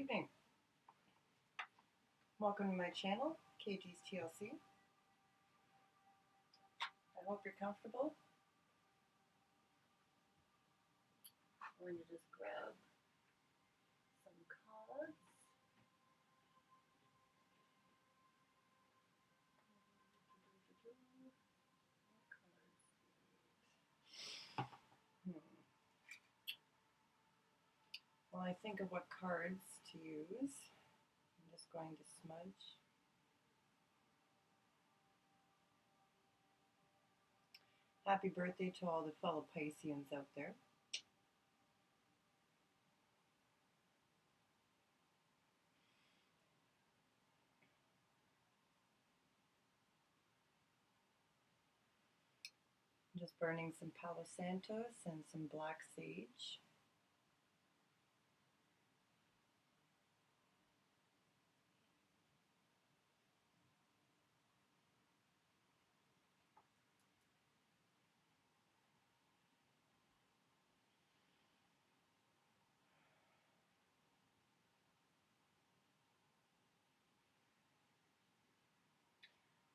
evening. Welcome to my channel, KG's TLC. I hope you're comfortable. I'm going to just grab some cards. While I think of what cards to use, I'm just going to smudge. Happy birthday to all the fellow Pisceans out there. I'm just burning some Palo Santos and some black sage.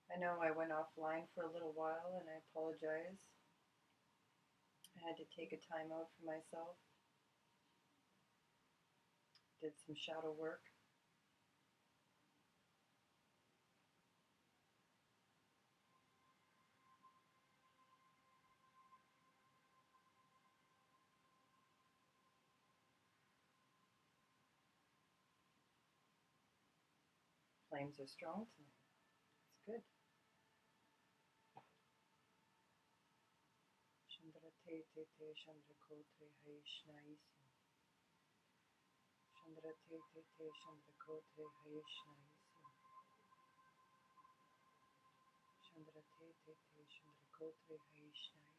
I know I went offline for a little while and I apologize. I had to take a time out for myself. Did some shadow work. Flames are strong tonight. It's good. Chandra te te te Chandra kotre haishnaisi. Chandra te te te Chandra kotre haishnaisi. Chandra te te te Chandra kotre haishnaisi.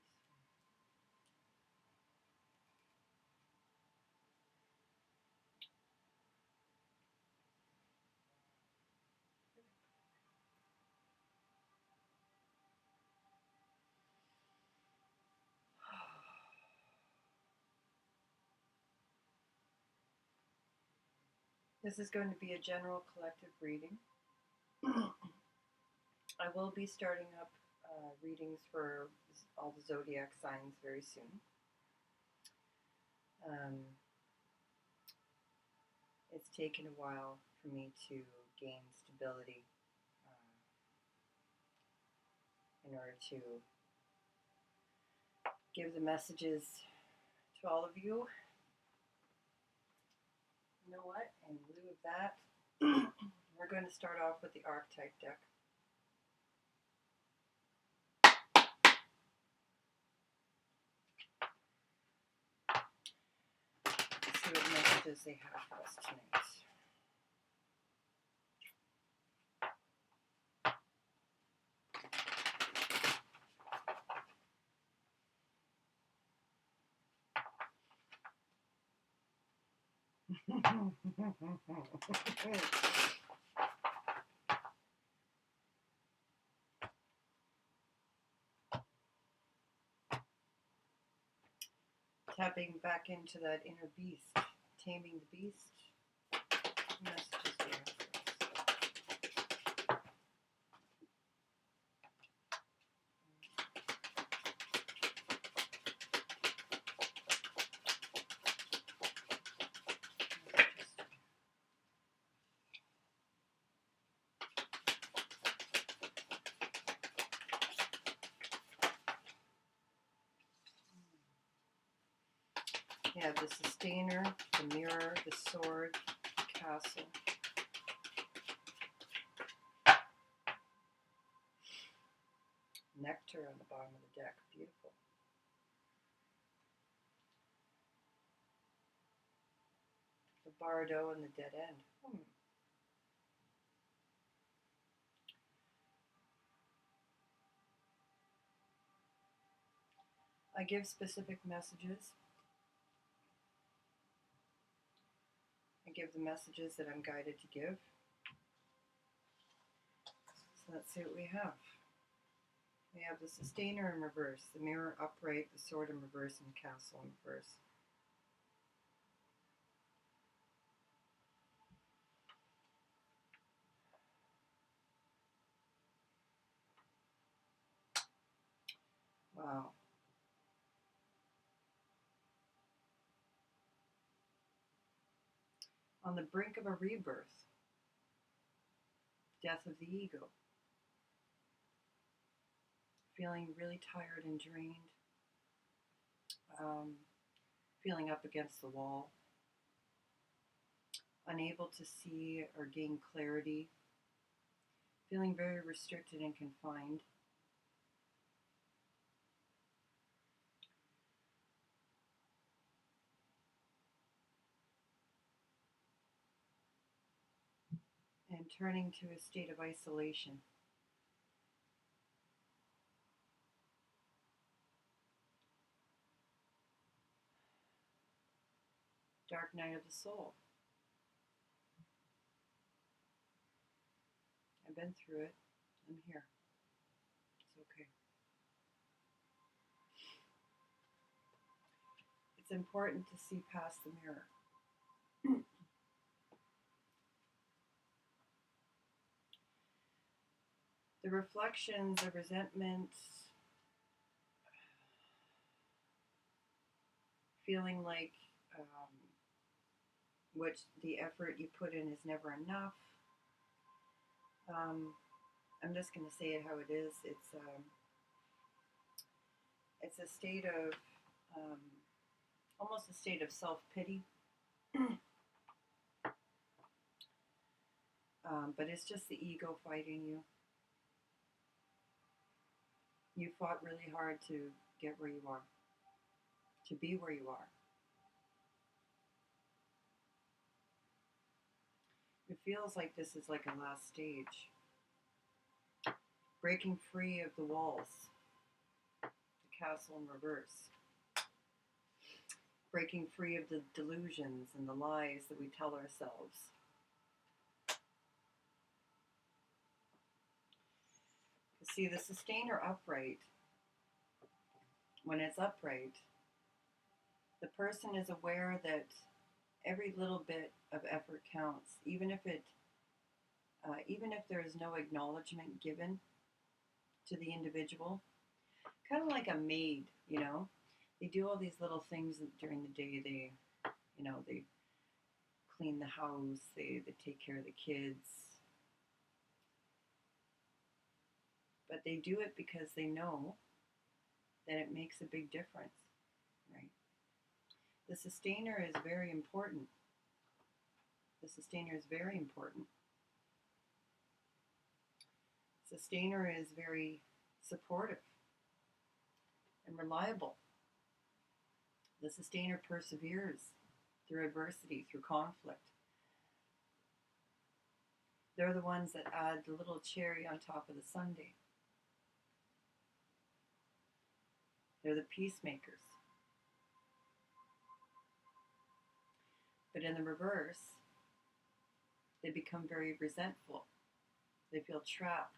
This is going to be a general collective reading. I will be starting up readings for all the zodiac signs very soon. It's taken a while for me to gain stability in order to give the messages to all of you. You know what? In lieu of that, we're going to start off with the archetype deck. Let's see what messages they have for us tonight. Tapping back into that inner beast, taming the beast. Messages they have for us. You have the sustainer, the mirror, the sword, the castle. Nectar on the bottom of the deck. Beautiful. The bardo and the dead end. I give specific messages. I give the messages that I'm guided to give. So let's see what we have. We have the sustainer in reverse, the mirror upright, the sword in reverse, and the castle in reverse. on the brink of a rebirth, death of the ego, feeling really tired and drained, feeling up against the wall, unable to see or gain clarity, feeling very restricted and confined. And turning to a state of isolation. Dark night of the soul. I've been through it. I'm here. It's okay. It's important to see past the mirror. The reflections of resentment, feeling like which the effort you put in is never enough. I'm just going to say it how it is. It's a state of almost a state of self-pity. But it's just the ego fighting you. You fought really hard to get where you are, to be where you are. It feels like this is like a last stage. Breaking free of the walls, the castle in reverse. Breaking free of the delusions and the lies that we tell ourselves. See, the sustainer upright, when it's upright, the person is aware that every little bit of effort counts, even if there is no acknowledgement given to the individual. Kind of like a maid, you know. They do all these little things during the day. They clean the house. They take care of the kids. But they do it because they know that it makes a big difference, right? The sustainer is very important. The sustainer is very important. Sustainer is very supportive and reliable. The sustainer perseveres through adversity, through conflict. They're the ones that add the little cherry on top of the sundae. They're the peacemakers. But in the reverse, they become very resentful. They feel trapped.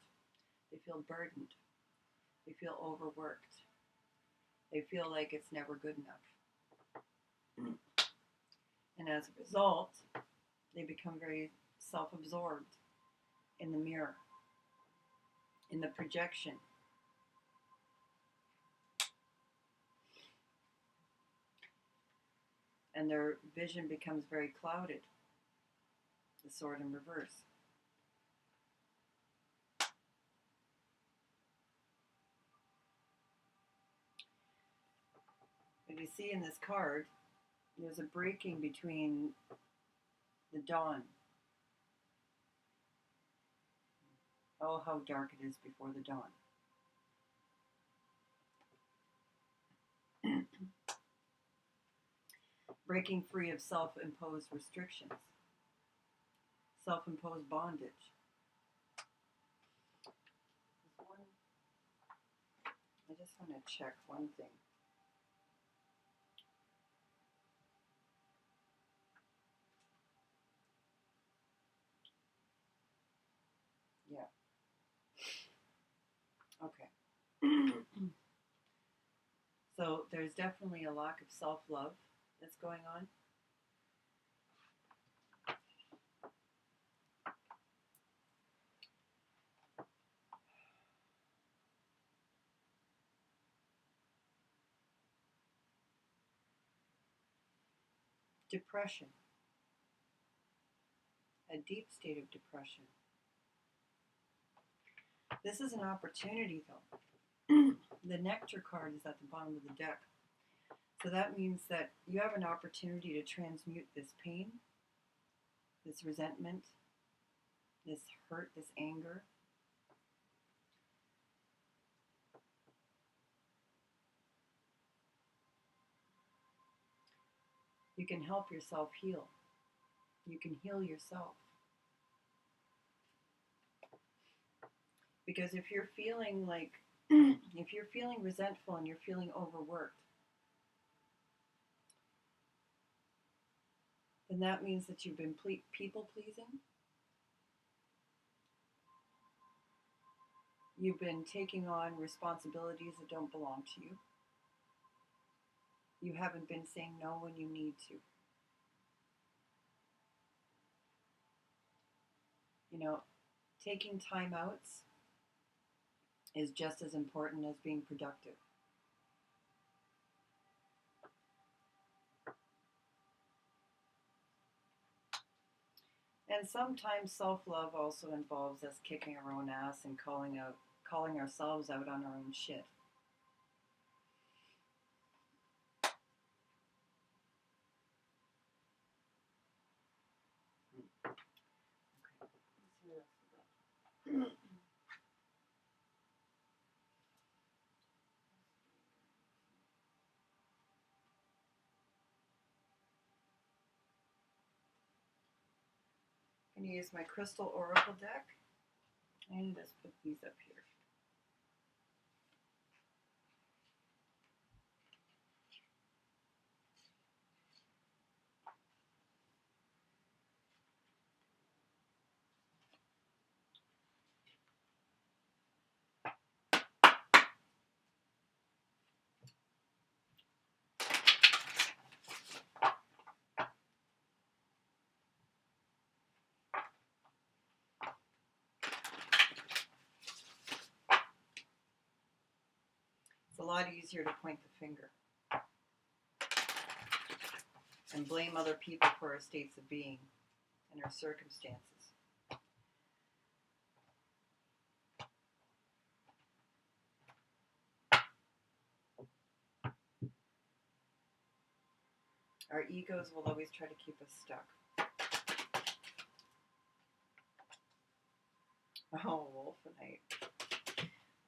They feel burdened. They feel overworked. They feel like it's never good enough. And as a result, they become very self-absorbed in the mirror, in the projection. And their vision becomes very clouded. The sword in reverse. But you see in this card, there's a breaking between the dawn. Oh, how dark it is before the dawn. Breaking free of self-imposed restrictions, self-imposed bondage. I just want to check one thing. Yeah. Okay. So there's definitely a lack of self-love that's going on. Depression. a deep state of depression. This is an opportunity, though. The Nectar card is at the bottom of the deck. So that means that you have an opportunity to transmute this pain, this resentment, this hurt, this anger. You can help yourself heal. You can heal yourself. Because if you're feeling like, if you're feeling resentful and you're feeling overworked, then that means that you've been people pleasing. You've been taking on responsibilities that don't belong to you. You haven't been saying no when you need to. You know, taking time outs is just as important as being productive. And sometimes self-love also involves us kicking our own ass and calling ourselves out on our own shit. I'm going to use my Crystal Oracle deck and just put these up here. It's a lot easier to point the finger and blame other people for our states of being and our circumstances. Our egos will always try to keep us stuck. Oh, Wolfenite.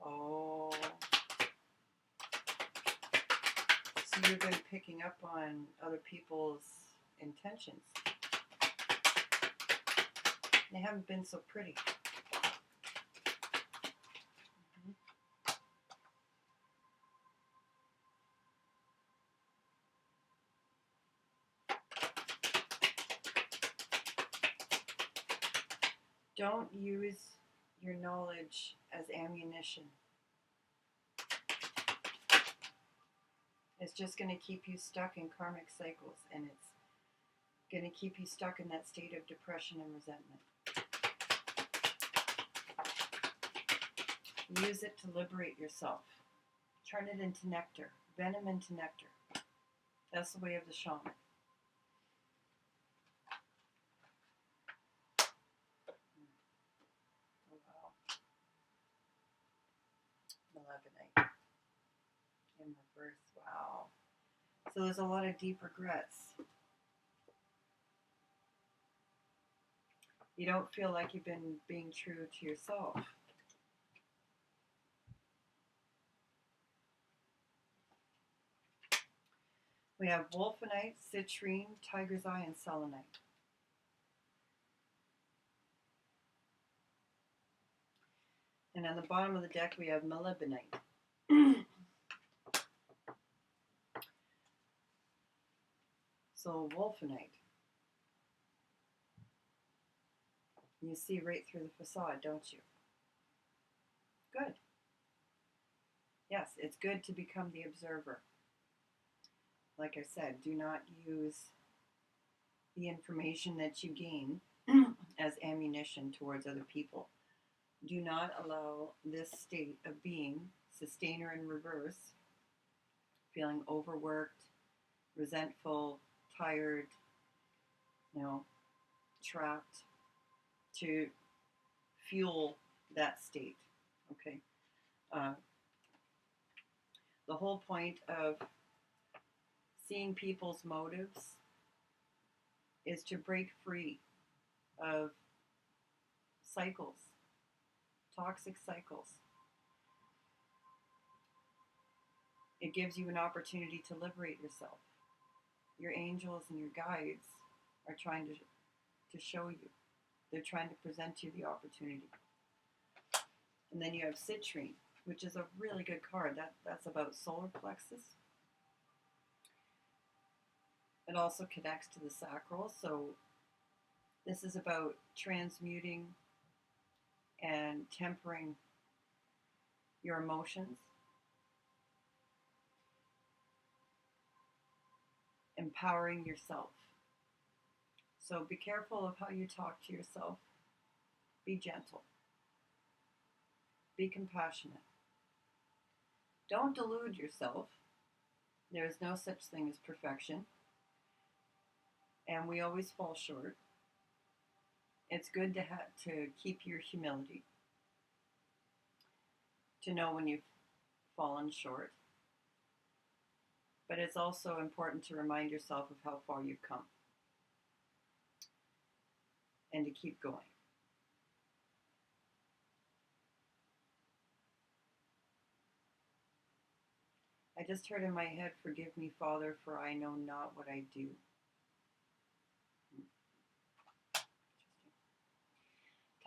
Oh. So you've been picking up on other people's intentions. They haven't been so pretty. Don't use your knowledge as ammunition. It's just going to keep you stuck in karmic cycles, and it's going to keep you stuck in that state of depression and resentment. Use it to liberate yourself. Turn it into nectar. Venom into nectar. That's the way of the shaman. Oh, wow. Malevolite. In reverse. Wow. So there's a lot of deep regrets. You don't feel like you've been being true to yourself. We have wolfenite, citrine, tiger's eye, and selenite. And on the bottom of the deck, we have molybdenite. So wolfenite. You see right through the facade, don't you? Good. Yes, it's good to become the observer. Like I said, do not use the information that you gain as ammunition towards other people. Do not allow this state of being, sustainer in reverse, feeling overworked, resentful, tired, trapped. to fuel that state. Okay. The whole point of seeing people's motives is to break free of cycles, toxic cycles. It gives you an opportunity to liberate yourself. Your angels and your guides are trying to show you. They're trying to present you the opportunity. And then you have citrine, which is a really good card. That's about solar plexus. It also connects to the sacral. So this is about transmuting and tempering your emotions, empowering yourself. So be careful of how you talk to yourself. Be gentle. Be compassionate. Don't delude yourself. There is no such thing as perfection. And we always fall short. It's good to keep your humility. To know when you've fallen short. But it's also important to remind yourself of how far you've come. And to keep going. I just heard in my head, forgive me, Father, for I know not what I do.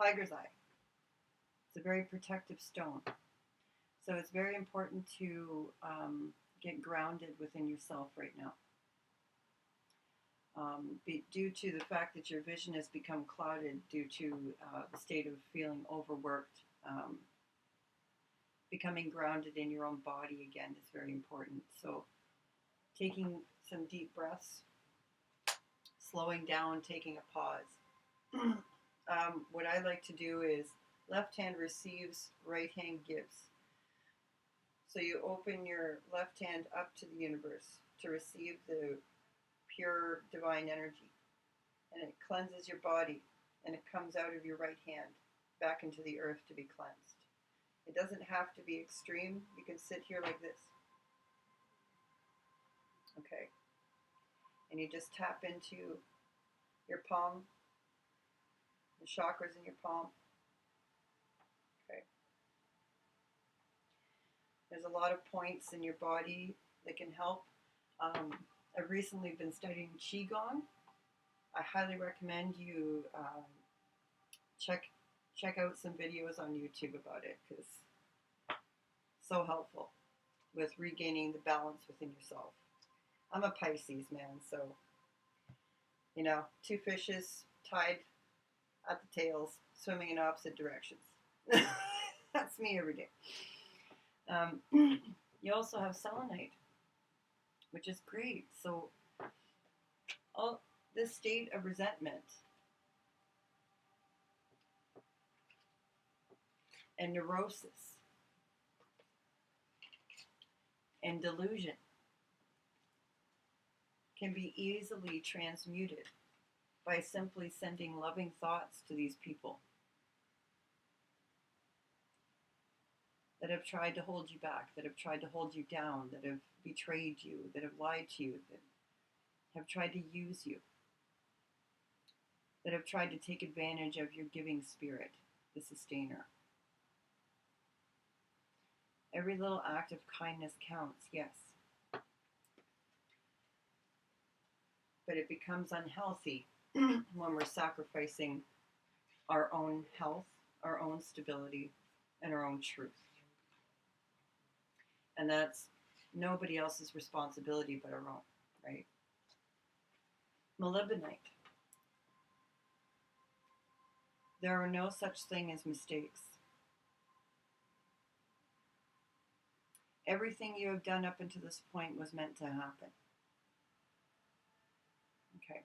Tiger's eye. It's a very protective stone. So it's very important to get grounded within yourself right now. Due to the fact that your vision has become clouded due to the state of feeling overworked, becoming grounded in your own body again is very important. So taking some deep breaths, slowing down, taking a pause. What I like to do is left hand receives, right hand gives. So you open your left hand up to the universe to receive the pure divine energy. And it cleanses your body. And it comes out of your right hand back into the earth to be cleansed. It doesn't have to be extreme. You can sit here like this. Okay. And you just tap into your palm, the chakras in your palm. Okay. There's a lot of points in your body that can help. I've recently been studying Qigong. I highly recommend you check out some videos on YouTube about it, because it's so helpful with regaining the balance within yourself. I'm a Pisces, man, so, you know, two fishes tied at the tails, swimming in opposite directions. That's me every day. You also have selenite, which is great. So all this state of resentment and neurosis and delusion can be easily transmuted by simply sending loving thoughts to these people that have tried to hold you back, that have tried to hold you down, that have betrayed you, that have lied to you, that have tried to use you, that have tried to take advantage of your giving spirit, the sustainer. Every little act of kindness counts, yes. But it becomes unhealthy when we're sacrificing our own health, our own stability, and our own truth. And that's nobody else's responsibility but our own, right? Molybdenite. There are no such thing as mistakes. Everything you have done up until this point was meant to happen. Okay.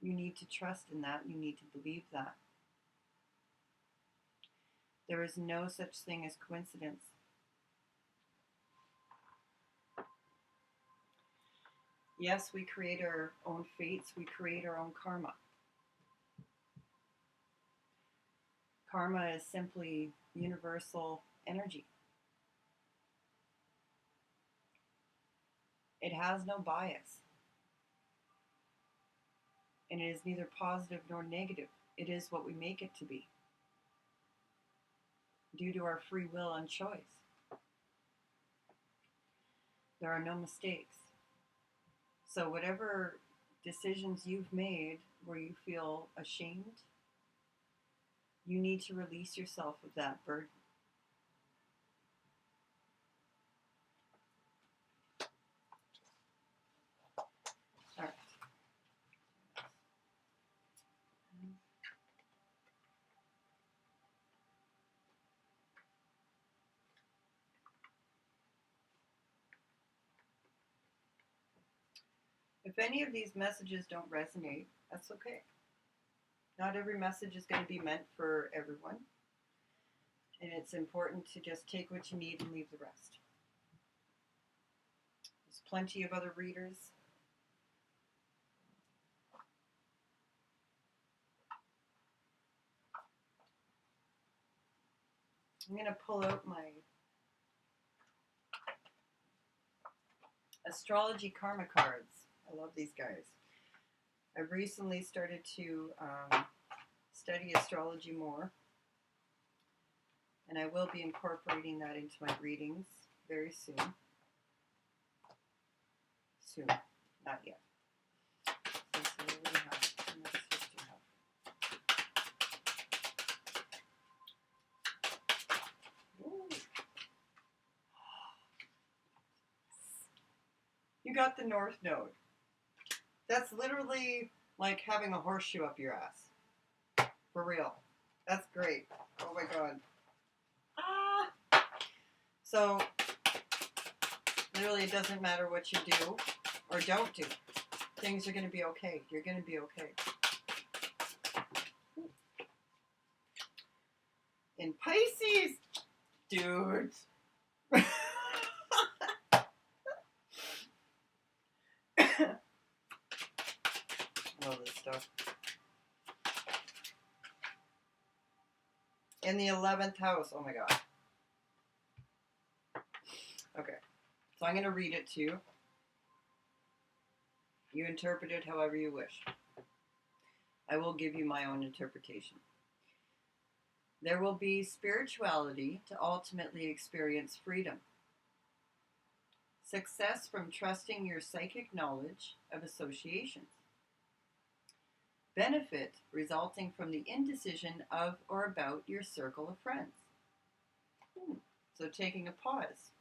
You need to trust in that. You need to believe that. There is no such thing as coincidence. Yes, we create our own fates. We create our own karma. Karma is simply universal energy. It has no bias. And it is neither positive nor negative. It is what we make it to be, due to our free will and choice. There are no mistakes. So whatever decisions you've made where you feel ashamed, you need to release yourself of that burden. All right. If any of these messages don't resonate, that's okay. Not every message is going to be meant for everyone. And it's important to just take what you need and leave the rest. There's plenty of other readers. I'm going to pull out my astrology karma cards. I love these guys. I've recently started to study astrology more, and I will be incorporating that into my readings very soon. Soon, not yet. So what do we have? What messages do you have? Ooh. You got the North Node. That's literally like having a horseshoe up your ass. For real. That's great. Oh my god. Ah! So, literally it doesn't matter what you do or don't do. Things are going to be okay. You're going to be okay. In Pisces, dudes. Love this stuff. In the 11th house. Oh my god. Okay. So I'm going to read it to you. You interpret it however you wish. I will give you my own interpretation. There will be spirituality to ultimately experience freedom. Success from trusting your psychic knowledge of associations. Benefit resulting from the indecision of or about your circle of friends. So taking a pause.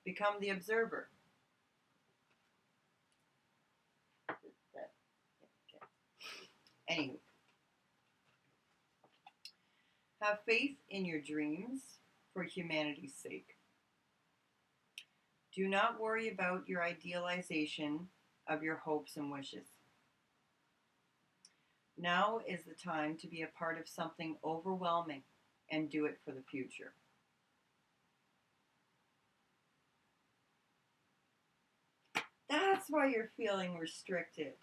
Become the observer. Anywho. Have faith in your dreams for humanity's sake. Do not worry about your idealization of your hopes and wishes. Now is the time to be a part of something overwhelming and do it for the future. That's why you're feeling restricted.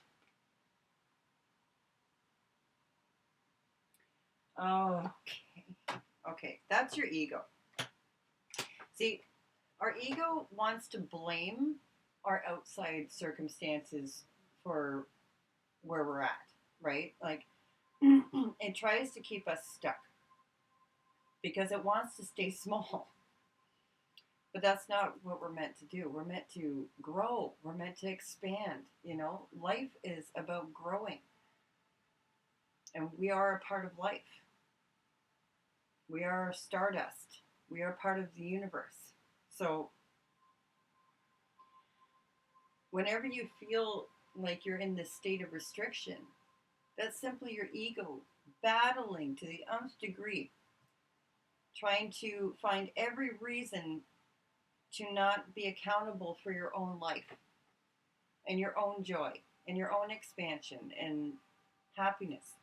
Okay, that's your ego. See, our ego wants to blame our outside circumstances for where we're at, right? Like, it tries to keep us stuck because it wants to stay small. But that's not what we're meant to do. We're meant to grow. We're meant to expand. You know, life is about growing. And we are a part of life. We are stardust. We are part of the universe. So, whenever you feel like you're in this state of restriction, that's simply your ego battling to the nth degree, trying to find every reason to not be accountable for your own life and your own joy and your own expansion and happiness,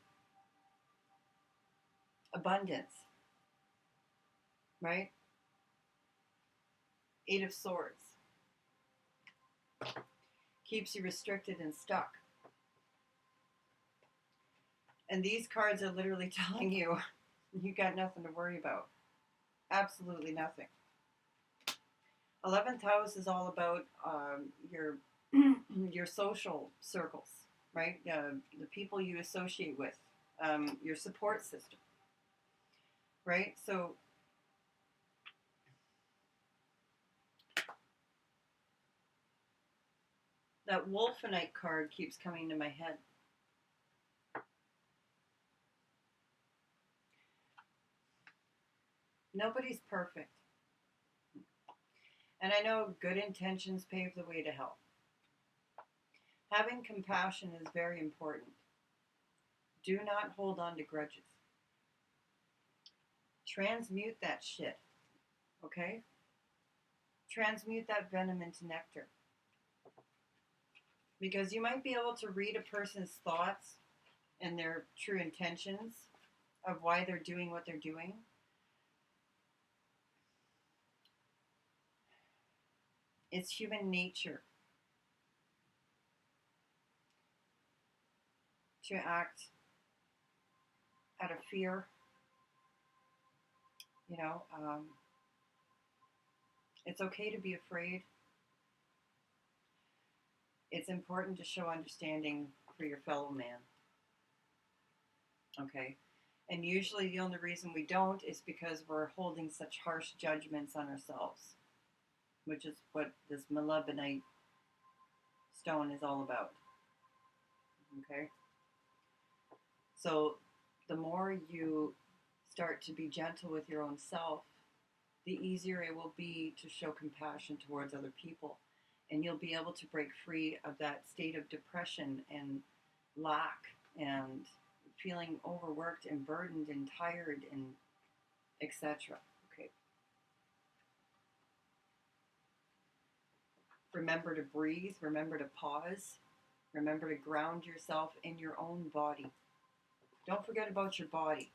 abundance, right? Eight of Swords keeps you restricted and stuck. And these cards are literally telling you, you got nothing to worry about. Absolutely nothing. 11th house is all about your your social circles, right? The people you associate with, your support system, right? So that Wolfenite card keeps coming to my head. Nobody's perfect. And I know good intentions pave the way to hell. Having compassion is very important. Do not hold on to grudges. Transmute that shit. Okay? Transmute that venom into nectar. Because you might be able to read a person's thoughts and their true intentions of why they're doing what they're doing. It's human nature to act out of fear. You know, it's okay to be afraid. It's important to show understanding for your fellow man. Okay? And usually the only reason we don't is because we're holding such harsh judgments on ourselves, which is what this molybdenite stone is all about. Okay? So the more you start to be gentle with your own self, the easier it will be to show compassion towards other people. And you'll be able to break free of that state of depression and lack and feeling overworked and burdened and tired and etc. Okay. Remember to breathe. Remember to pause. Remember to ground yourself in your own body. Don't forget about your body.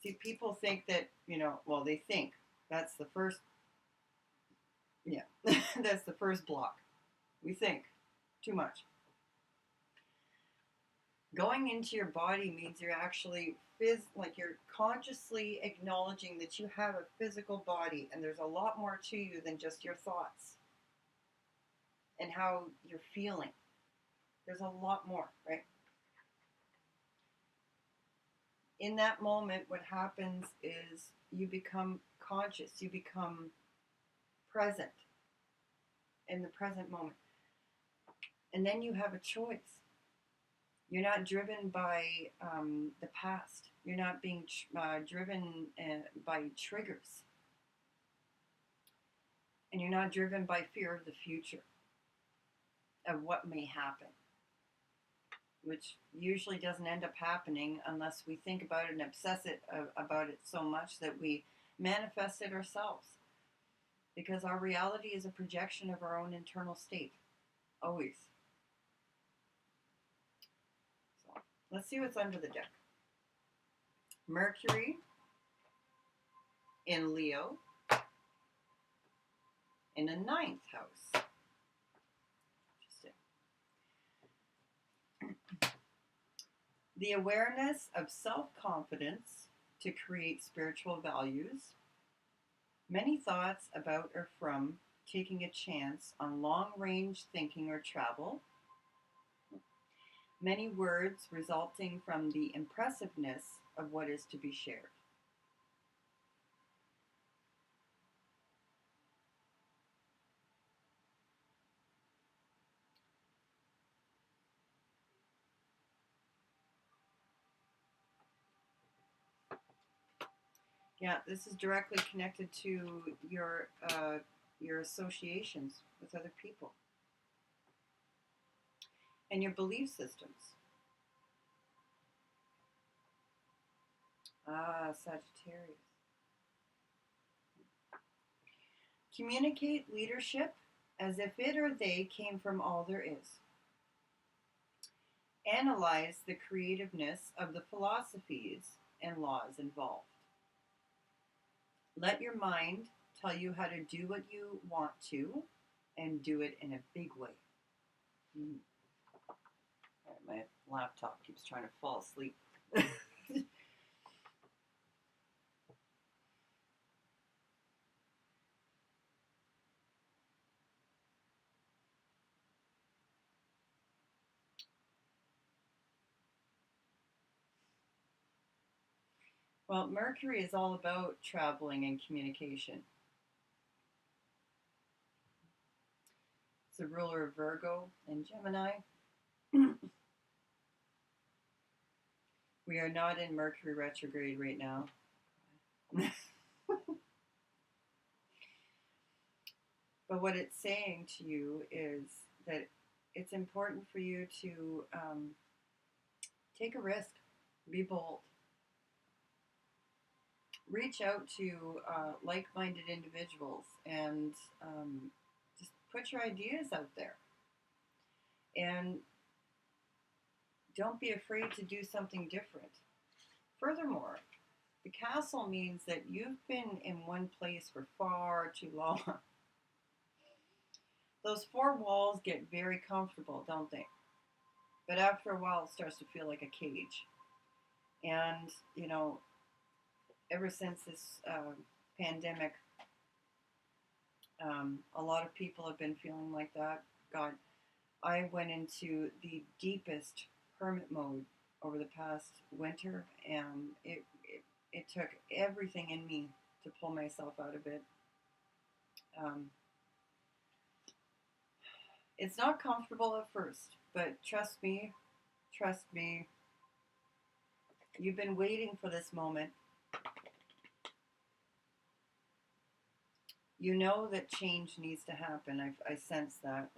See, people think that, well, they think that's the first, that's the first block. We think too much. Going into your body means you're actually you're consciously acknowledging that you have a physical body, and there's a lot more to you than just your thoughts and how you're feeling. There's a lot more, right? In that moment, what happens is you become conscious, you become present in the present moment. And then you have a choice. You're not driven by the past. You're not being driven by triggers. And you're not driven by fear of the future, of what may happen, which usually doesn't end up happening unless we think about it and obsess about it so much that we manifest it ourselves. Because our reality is a projection of our own internal state. Always. So, let's see what's under the deck. Mercury in Leo in the 9th house. Interesting. The awareness of self-confidence to create spiritual values. Many thoughts about or from taking a chance on long-range thinking or travel. Many words resulting from the impressiveness of what is to be shared. Yeah, this is directly connected to your associations with other people and your belief systems. Sagittarius. Communicate leadership as if it or they came from all there is. Analyze the creativeness of the philosophies and laws involved. Let your mind tell you how to do what you want to, and do it in a big way. All right, my laptop keeps trying to fall asleep. Well, Mercury is all about traveling and communication. It's the ruler of Virgo and Gemini. We are not in Mercury retrograde right now. But what it's saying to you is that it's important for you to take a risk, be bold, reach out to like-minded individuals, and just put your ideas out there. And don't be afraid to do something different. Furthermore, the castle means that you've been in one place for far too long. Those four walls get very comfortable, don't they? But after a while, it starts to feel like a cage. And, you know, ever since this pandemic, a lot of people have been feeling like that. God, I went into the deepest hermit mode over the past winter, and it took everything in me to pull myself out of it. It's not comfortable at first, but trust me, you've been waiting for this moment. You know that change needs to happen. I sense that.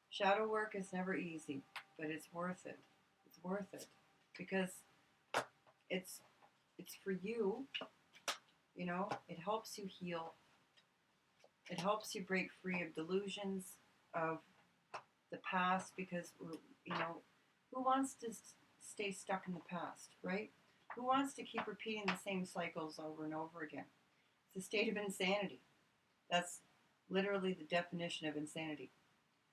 Shadow work is never easy, but it's worth it. It's worth it because it's for you. You know, it helps you heal. It helps you break free of delusions of the past because, you know, who wants to stay stuck in the past, right? Who wants to keep repeating the same cycles over and over again? It's a state of insanity. That's literally the definition of insanity.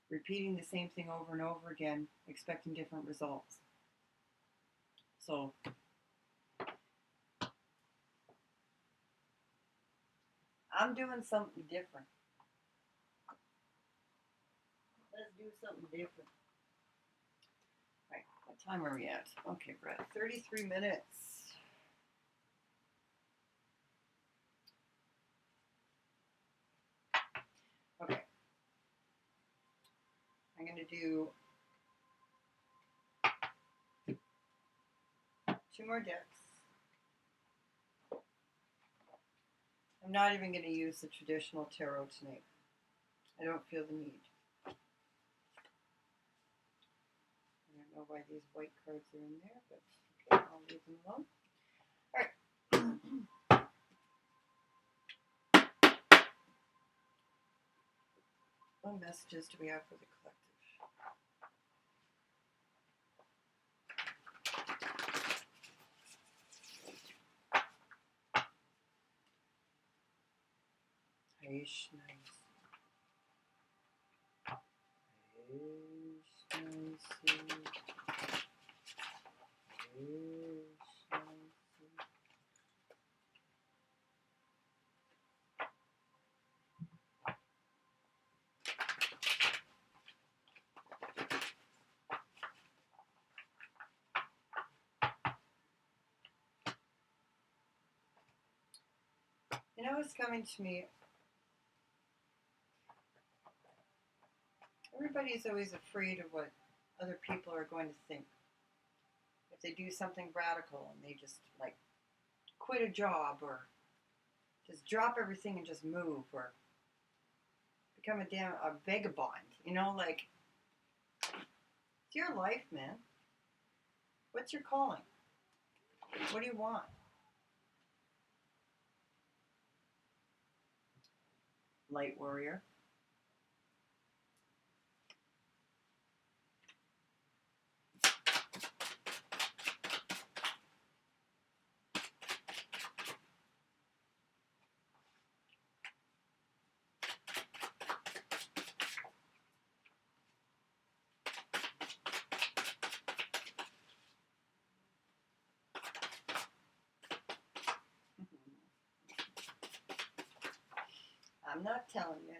Repeating the same thing over and over again, expecting different results. So, I'm doing something different. Let's do something different. Right, what time are we at? Okay, we're at 33 minutes. Okay. I'm going to do 2 more decks. I'm not even going to use the traditional tarot tonight. I don't feel the need. I don't know why these white cards are in there, but okay, I'll leave them alone. All right. What messages do we have for the collective? You know what's coming to me? Everybody's always afraid of what other people are going to think. If they do something radical and they just like quit a job or just drop everything and just move or become a vagabond, you know, like it's your life, man. What's your calling? What do you want? Light warrior. I'm not telling you.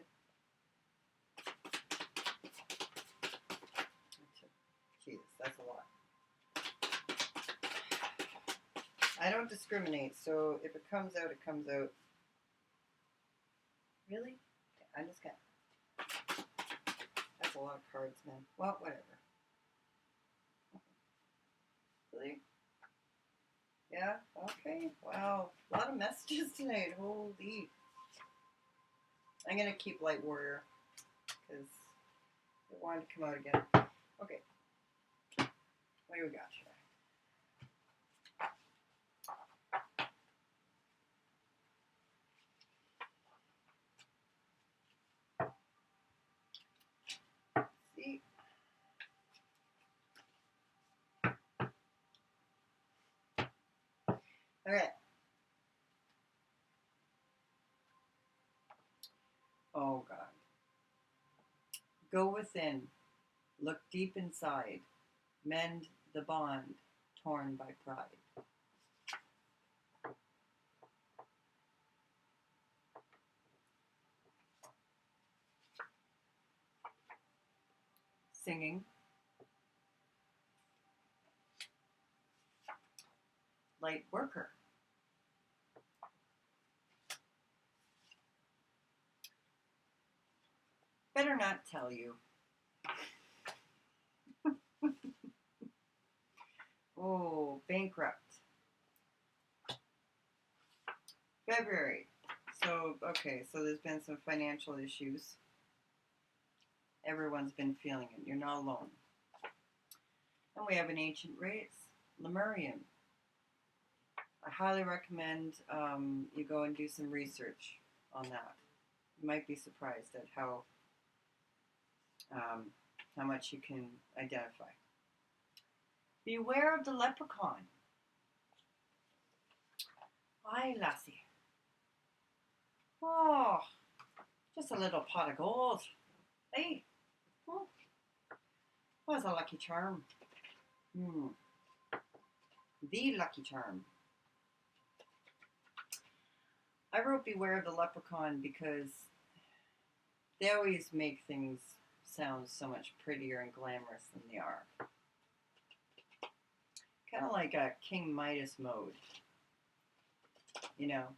Jesus, that's a lot. I don't discriminate, so if it comes out, it comes out. Really? Okay, I'm just gonna. That's a lot of cards, man. Well, whatever. Really? Yeah? Okay. Wow. A lot of messages tonight. Holy. I'm going to keep Light Warrior because it wanted to come out again. Okay. What do we got here? See? All right. Oh, God. Go within. Look deep inside. Mend the bond torn by pride. Singing. Light worker. Better not tell you. Oh, bankrupt. February. So, okay, so there's been some financial issues. Everyone's been feeling it. You're not alone. And we have an ancient race, Lemurian. I highly recommend you go and do some research on that. You might be surprised at how much you can identify. Beware of the leprechaun. Aye, lassie. Oh, just a little pot of gold. Hey, oh, was a lucky charm. The lucky charm. I wrote beware of the leprechaun because they always make things sound so much prettier and glamorous than they are. Kind of like a King Midas mode. You know,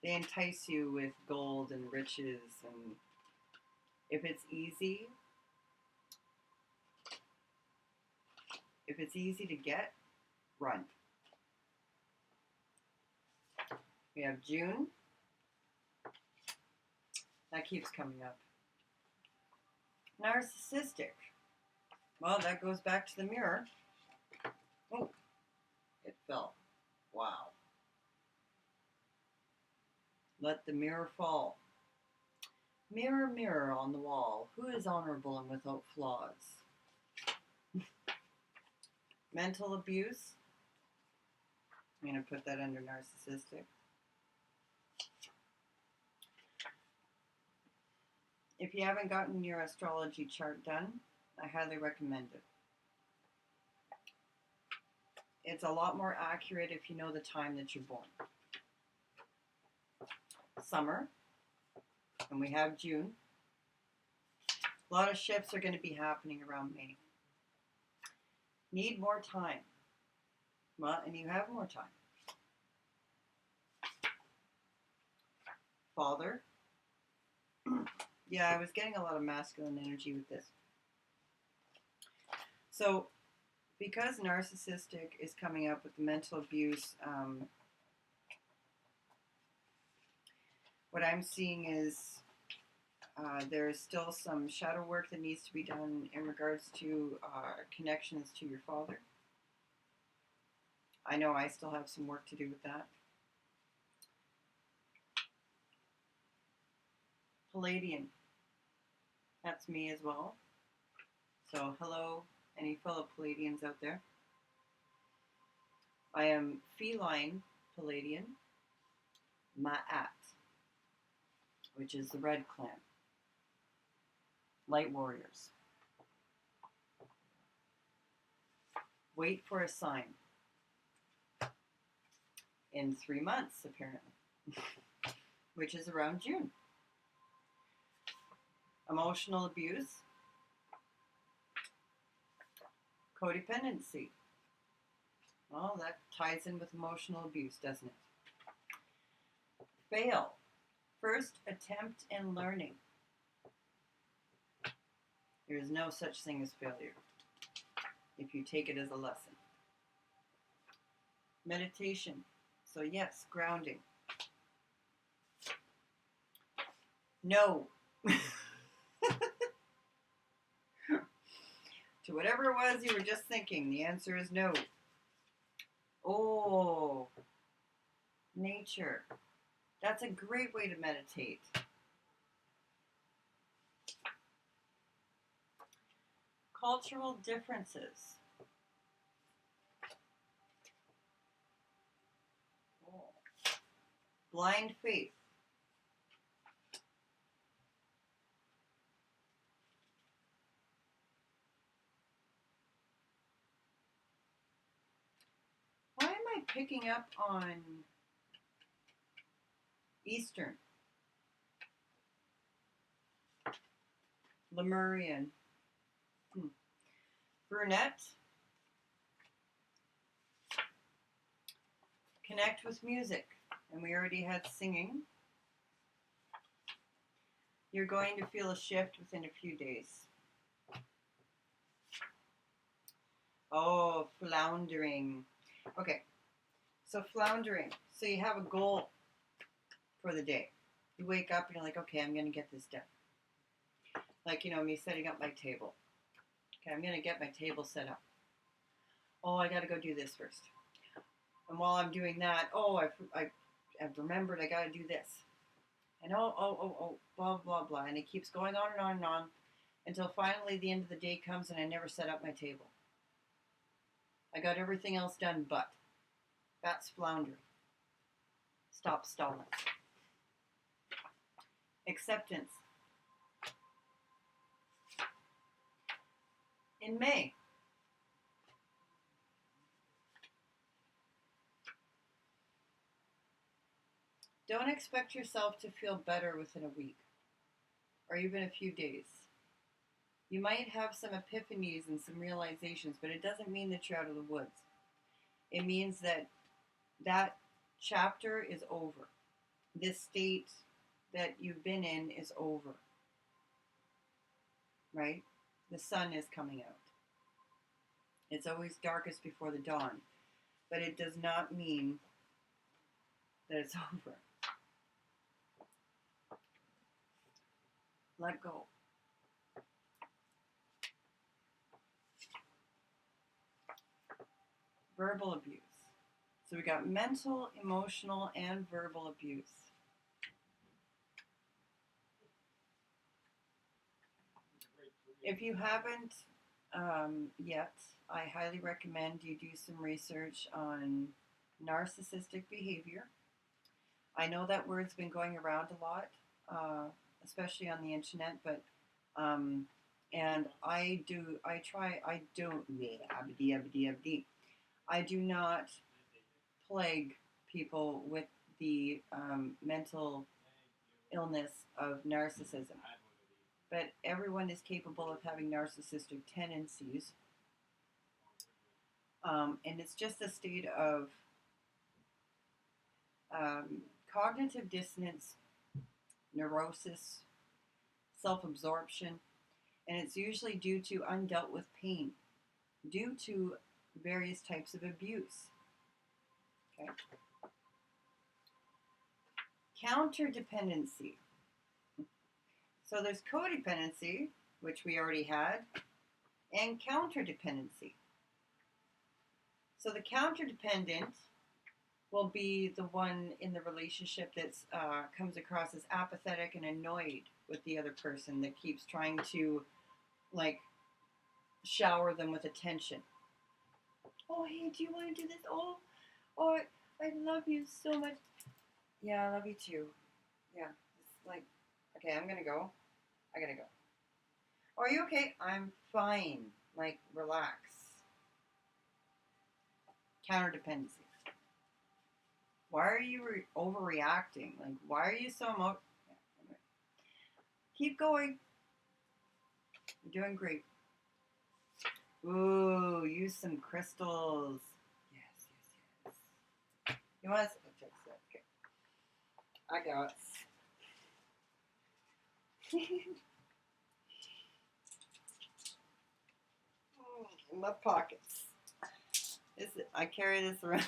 they entice you with gold and riches, and if it's easy to get, run. We have June. That keeps coming up. Narcissistic. Well, that goes back to the mirror. Oh, it fell. Wow. Let the mirror fall. Mirror, mirror on the wall, who is honorable and without flaws? Mental abuse. I'm going to put that under narcissistic. If you haven't gotten your astrology chart done, I highly recommend it. It's a lot more accurate if you know the time that you're born. Summer, and we have June. A lot of shifts are going to be happening around May. Need more time. Well, and you have more time. Father. Yeah, I was getting a lot of masculine energy with this. So, because narcissistic is coming up with the mental abuse, what I'm seeing is there's still some shadow work that needs to be done in regards to connections to your father. I know I still have some work to do with that. Palladian. That's me as well. So hello, any fellow Palladians out there. I am feline Palladian, Ma'at, which is the Red Clan. Light warriors. Wait for a sign. In 3 months, apparently. Which is around June. Emotional abuse, codependency. Well, that ties in with emotional abuse, doesn't it? Fail. First attempt in learning. There is no such thing as failure if you take it as a lesson. Meditation. So yes, grounding. No. To whatever it was you were just thinking, the answer is no. Oh, nature. That's a great way to meditate. Cultural differences. Oh. Blind faith. Why am I picking up on Eastern? Lemurian. Brunette. Connect with music. And we already had singing. You're going to feel a shift within a few days. Oh, floundering. Okay, so floundering. So you have a goal for the day. You wake up and you're like, okay, I'm going to get this done. Like, me setting up my table. Okay, I'm going to get my table set up. Oh, I got to go do this first. And while I'm doing that, I've remembered I got to do this. And blah, blah, blah. And it keeps going on and on and on until finally the end of the day comes and I never set up my table. I got everything else done, but that's floundering. Stop stalling. Acceptance. In May. Don't expect yourself to feel better within a week or even a few days. You might have some epiphanies and some realizations, but it doesn't mean that you're out of the woods. It means that that chapter is over. This state that you've been in is over. Right? The sun is coming out. It's always darkest before the dawn, but it does not mean that it's over. Let go. Verbal abuse. So we got mental, emotional, and verbal abuse. If you haven't yet, I highly recommend you do some research on narcissistic behavior. I know that word's been going around a lot, especially on the internet, but and I do not plague people with the mental illness of narcissism. But everyone is capable of having narcissistic tendencies. And it's just a state of cognitive dissonance, neurosis, self-absorption, and it's usually due to undealt with pain, due to various types of abuse. Okay. Counterdependency. So there's codependency, which we already had, and counterdependency. So the counterdependent will be the one in the relationship that comes across as apathetic and annoyed with the other person, that keeps trying to, shower them with attention. Oh, hey, do you want to do this? Oh, I love you so much. Yeah, I love you too. Yeah, it's okay, I'm gonna go. I gotta go. Oh, are you okay? I'm fine. Relax. Counterdependency. Why are you overreacting? Why are you so keep going. You're doing great. Ooh, use some crystals. Yes, yes, yes. You want to fix that? Okay. I got in my pockets. I carry this around.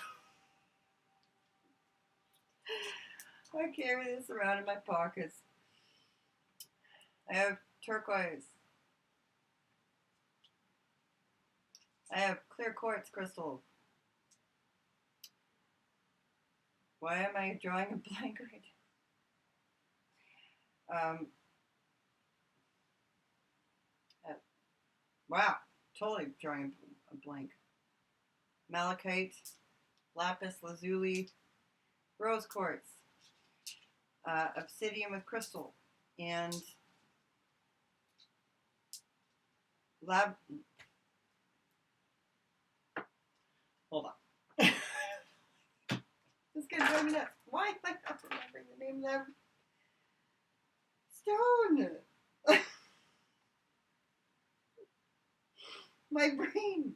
I carry this around in my pockets. I have turquoise. I have clear quartz crystal. Why am I drawing a blank right now? Wow, totally drawing a blank. Malachite, lapis lazuli, rose quartz, obsidian with crystal, and hold on. This guy's driving me nuts. Why am I not remembering the name of that stone? My brain.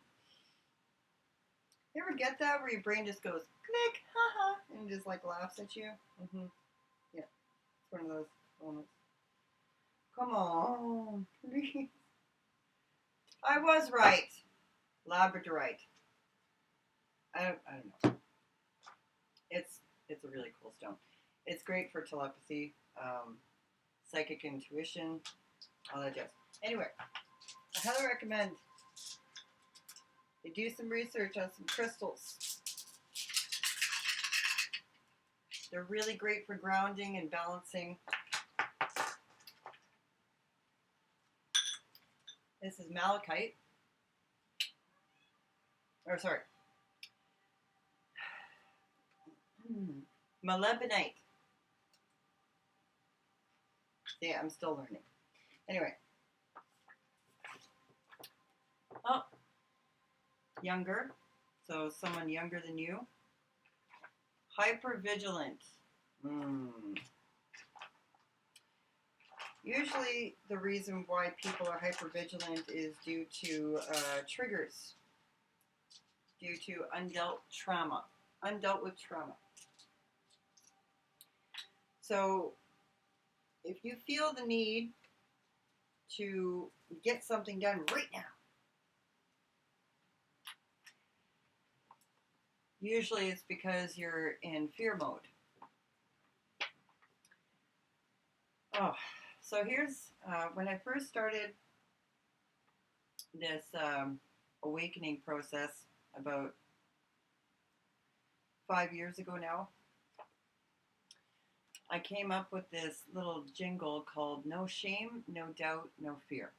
You ever get that where your brain just goes click, haha, and just like laughs at you? Mm-hmm. Yeah, it's one of those moments. Come on, please. I was right. Labradorite. I don't know. It's a really cool stone. It's great for telepathy, psychic intuition, all that jazz. Anyway, I highly recommend you do some research on some crystals. They're really great for grounding and balancing. This is malachite. Or sorry. Molybdenite. See, I'm still learning. Anyway. Oh. Younger. So someone younger than you. Hypervigilant. Usually the reason why people are hypervigilant is due to triggers. Due to undealt with trauma. So if you feel the need to get something done right now, usually it's because you're in fear mode. Oh, so here's when I first started this awakening process about 5 years ago now. I came up with this little jingle called no shame, no doubt, no fear.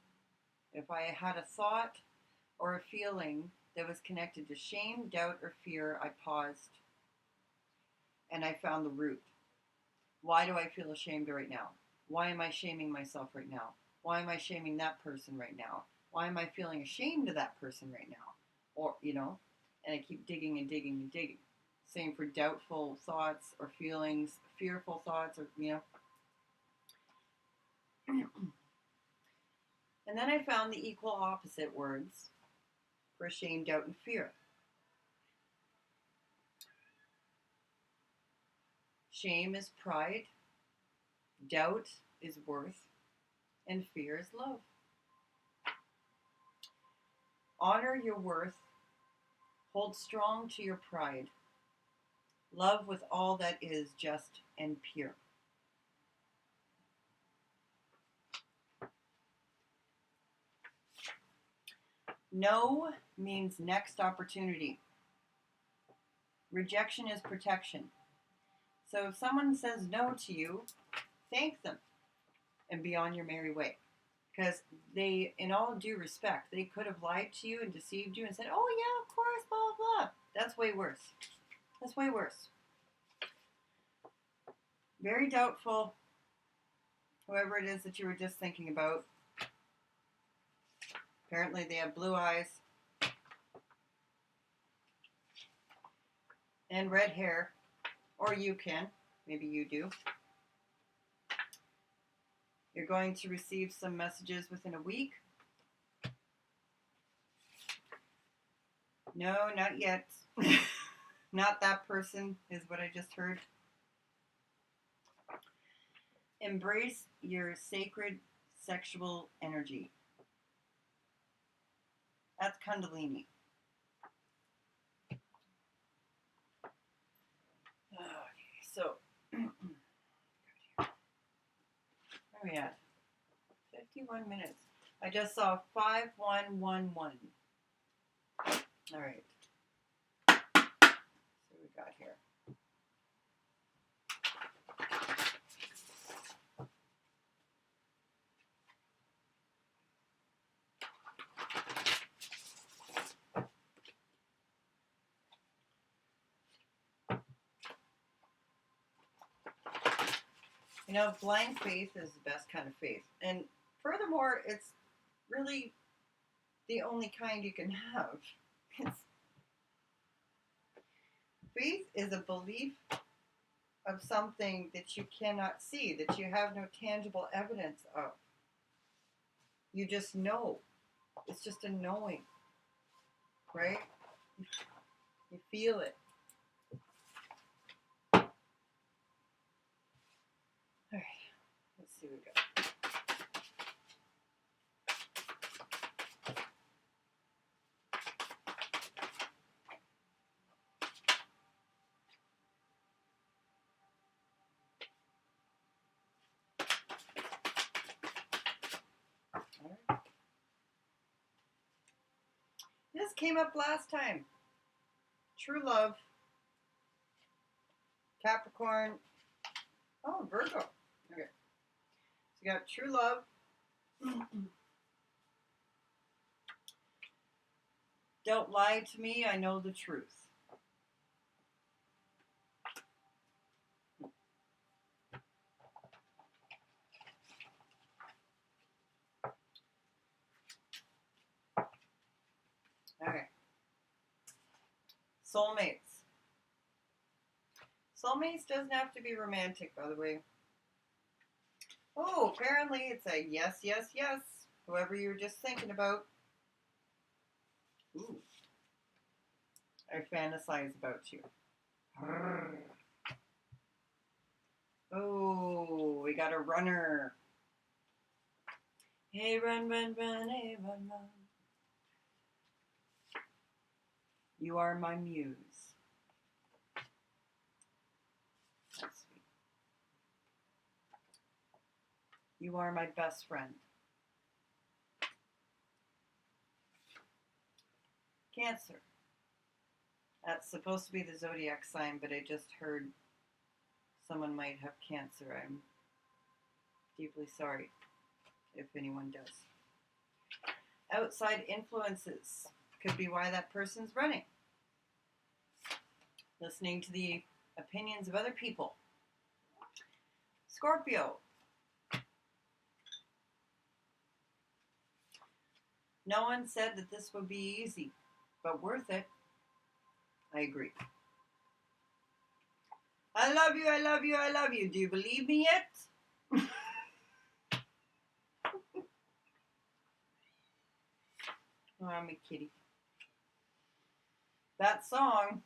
If I had a thought or a feeling that was connected to shame, doubt, or fear, I paused and I found the root. Why do I feel ashamed right now? Why am I shaming myself right now? Why am I shaming that person right now? Why am I feeling ashamed of that person right now? Or, and I keep digging and digging and digging. Same for doubtful thoughts or feelings, fearful thoughts, or, And then I found the equal opposite words for shame, doubt, and fear. Shame is pride, doubt is worth, and fear is love. Honor your worth, hold strong to your pride, love with all that is just and pure. No means next opportunity. Rejection is protection. So if someone says no to you, thank them and be on your merry way. Because they, in all due respect, they could have lied to you and deceived you and said, oh yeah, of course, blah, blah, blah. That's way worse. That's way worse. Very doubtful, whoever it is that you were just thinking about. Apparently they have blue eyes and red hair. Or you can. Maybe you do. You're going to receive some messages within a week No, not yet. Not that person is what I just heard. Embrace your sacred sexual energy. That's Kundalini. Okay, so where are we at? 51 minutes. I just saw 5111. All right. So what we got here. You know, blind faith is the best kind of faith. And furthermore, it's really the only kind you can have. Faith is a belief of something that you cannot see, that you have no tangible evidence of. You just know. It's just a knowing, right? You feel it. All right, let's see what we got. All right. This came up last time. True love. Capricorn. Oh, Virgo. Okay. So you got true love. Don't lie to me. I know the truth. Okay. Soulmates. Soulmates doesn't have to be romantic, by the way. Oh, apparently it's a yes, yes, yes. Whoever you were just thinking about. Ooh. I fantasize about you. Oh, we got a runner. Hey, run, run, run, hey, run, run. You are my muse. That's sweet. You are my best friend. Cancer. That's supposed to be the zodiac sign, but I just heard someone might have Cancer. I'm deeply sorry if anyone does. Outside influences could be why that person's running. Listening to the opinions of other people. Scorpio. No one said that this would be easy, but worth it. I agree. I love you, I love you, I love you. Do you believe me yet? Oh, I'm a kitty. That song.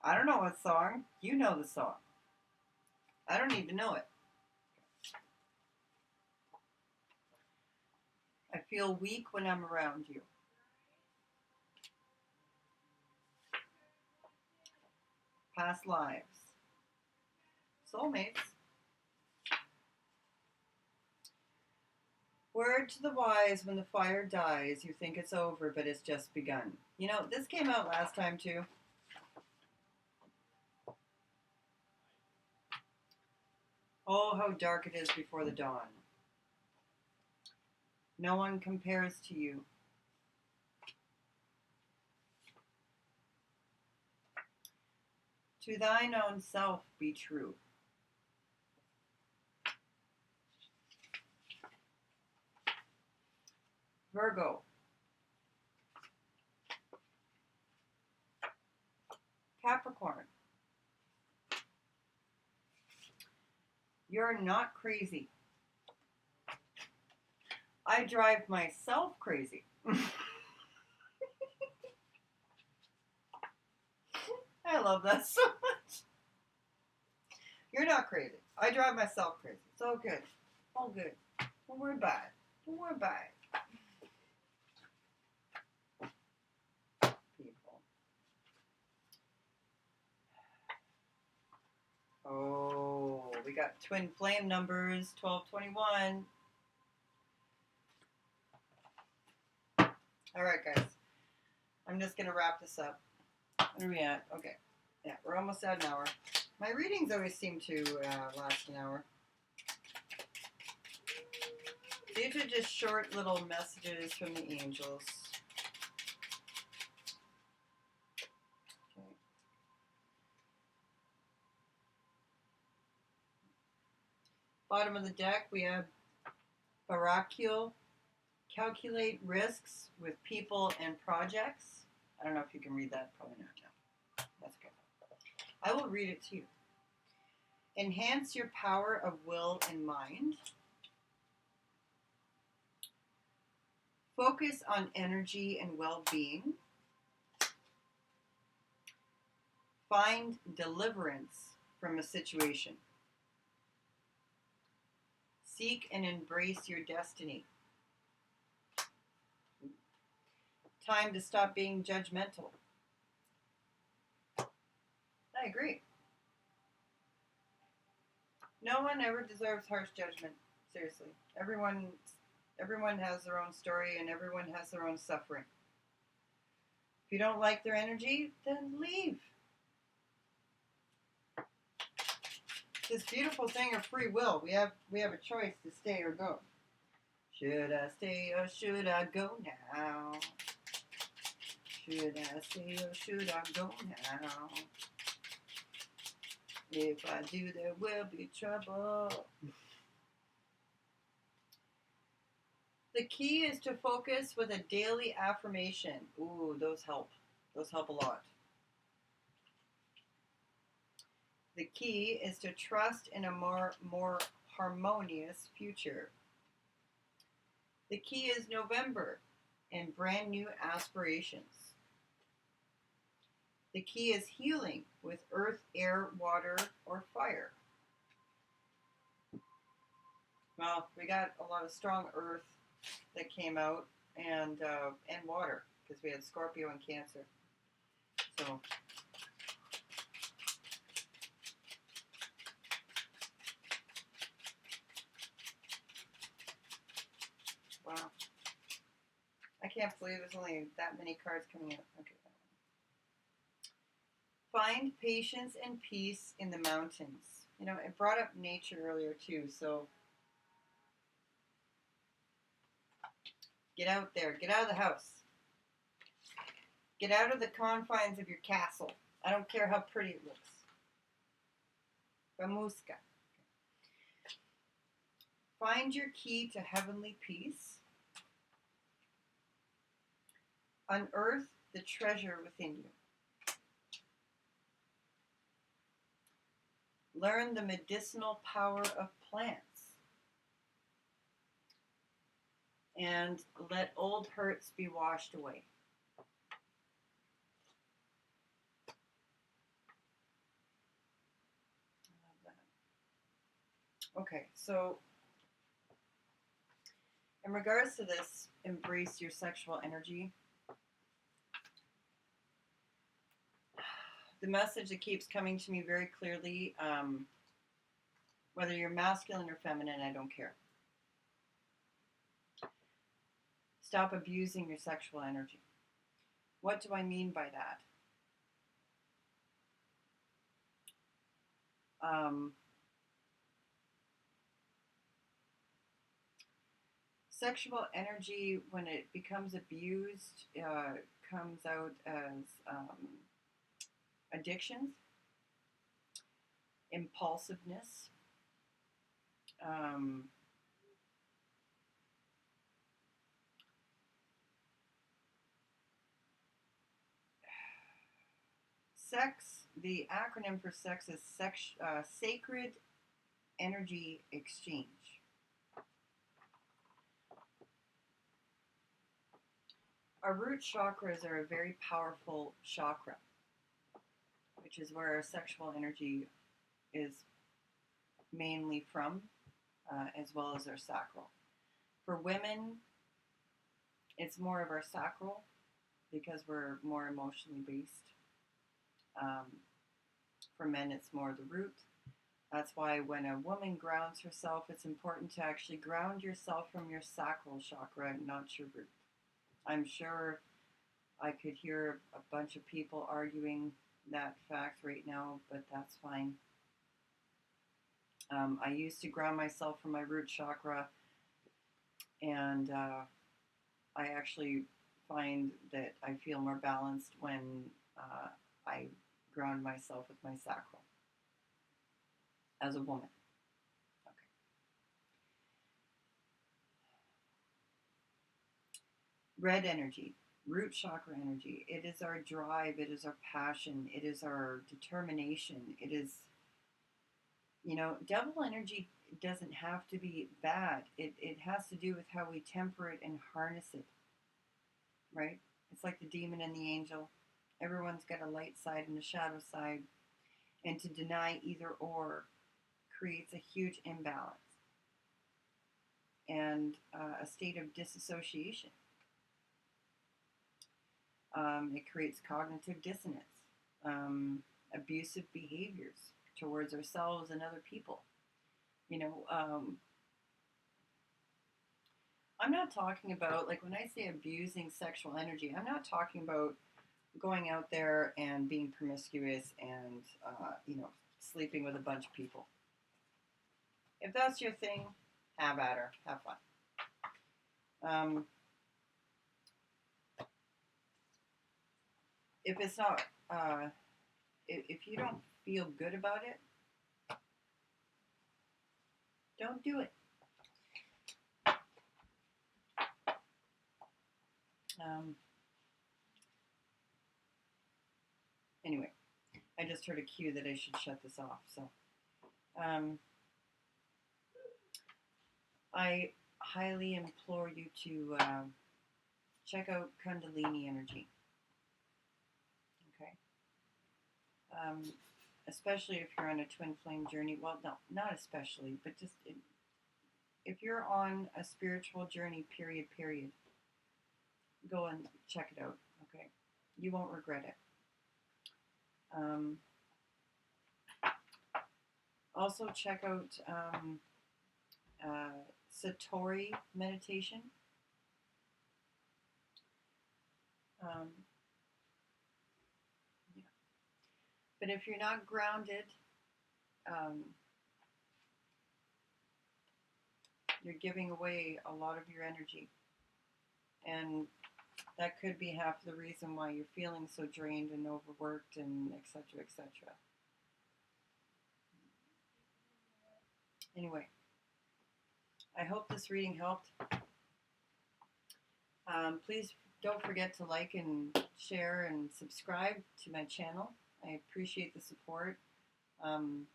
I don't know what song. You know the song. I don't need to know it. I feel weak when I'm around you. Past lives. Soulmates. Word to the wise, when the fire dies, you think it's over, but it's just begun. You know, this came out last time too. Oh, how dark it is before the dawn. No one compares to you. To thine own self be true. Virgo. Capricorn. You're not crazy. I drive myself crazy. love that so much. You're not crazy. I drive myself crazy. It's all good. All good. Don't worry about it. Don't worry about it. People. Oh, we got twin flame numbers, 1221. All right, guys. I'm just going to wrap this up. Where are we at? Okay. Yeah, we're almost at an hour. My readings always seem to last an hour. These are just short little messages from the angels. Okay. Bottom of the deck, we have Barakiel. Calculate risks with people and projects. I don't know if you can read that. Probably not now. That's okay. I will read it to you. Enhance your power of will and mind. Focus on energy and well-being. Find deliverance from a situation. Seek and embrace your destiny. Time to stop being judgmental. I agree. No one ever deserves harsh judgment. Seriously. Everyone has their own story and everyone has their own suffering. If you don't like their energy, then leave. This beautiful thing of free will. We have a choice to stay or go. Should I stay or should I go now? Should I stay or should I go now? If I do, there will be trouble. The key is to focus with a daily affirmation. Ooh, those help. Those help a lot. The key is to trust in a more harmonious future. The key is November and brand new aspirations. The key is healing with earth, air, water, or fire. Well, we got a lot of strong earth that came out and water because we had Scorpio and Cancer. So wow. I can't believe there's only that many cards coming out. Okay. Find patience and peace in the mountains. You know, it brought up nature earlier too, so get out there. Get out of the house. Get out of the confines of your castle. I don't care how pretty it looks. Bamuska. Find your key to heavenly peace. Unearth the treasure within you. Learn the medicinal power of plants. And let old hurts be washed away. I love that. Okay, so in regards to this, embrace your sexual energy. The message that keeps coming to me very clearly, whether you're masculine or feminine, I don't care. Stop abusing your sexual energy. What do I mean by that? Sexual energy, when it becomes abused, comes out as addictions, impulsiveness, sex. The acronym for sex is sacred energy exchange. Our root chakras are a very powerful chakra, which which is where our sexual energy is mainly from, as well as our sacral. For women, it's more of our sacral because we're more emotionally based. For men, it's more the root. That's why when a woman grounds herself, it's important to actually ground yourself from your sacral chakra, not your root. I'm sure I could hear a bunch of people arguing that fact right now, but that's fine. I used to ground myself from my root chakra, and I actually find that I feel more balanced when I ground myself with my sacral as a woman. Okay. Red energy, root chakra energy. It is our drive. It is our passion. It is our determination. It is, devil energy doesn't have to be bad. It has to do with how we temper it and harness it, right? It's like the demon and the angel. Everyone's got a light side and a shadow side. And to deny either or creates a huge imbalance and a state of disassociation. It creates cognitive dissonance, abusive behaviors towards ourselves and other people. I'm not talking about, like, when I say abusing sexual energy, I'm not talking about going out there and being promiscuous and, sleeping with a bunch of people. If that's your thing, have at her. Have fun. If it's not, if you don't feel good about it, don't do it. Anyway, I just heard a cue that I should shut this off. So, I highly implore you to check out Kundalini energy. Okay. Especially if you're on a twin flame journey. Well, no, not especially, but just if you're on a spiritual journey, period, go and check it out. Okay. You won't regret it. Also check out Satori meditation. Yeah. But if you're not grounded, you're giving away a lot of your energy. And that could be half the reason why you're feeling so drained and overworked and et cetera, et cetera. Anyway, I hope this reading helped. Please don't forget to like and share and subscribe to my channel. I appreciate the support. And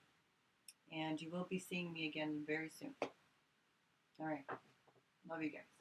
you will be seeing me again very soon. All right. Love you guys.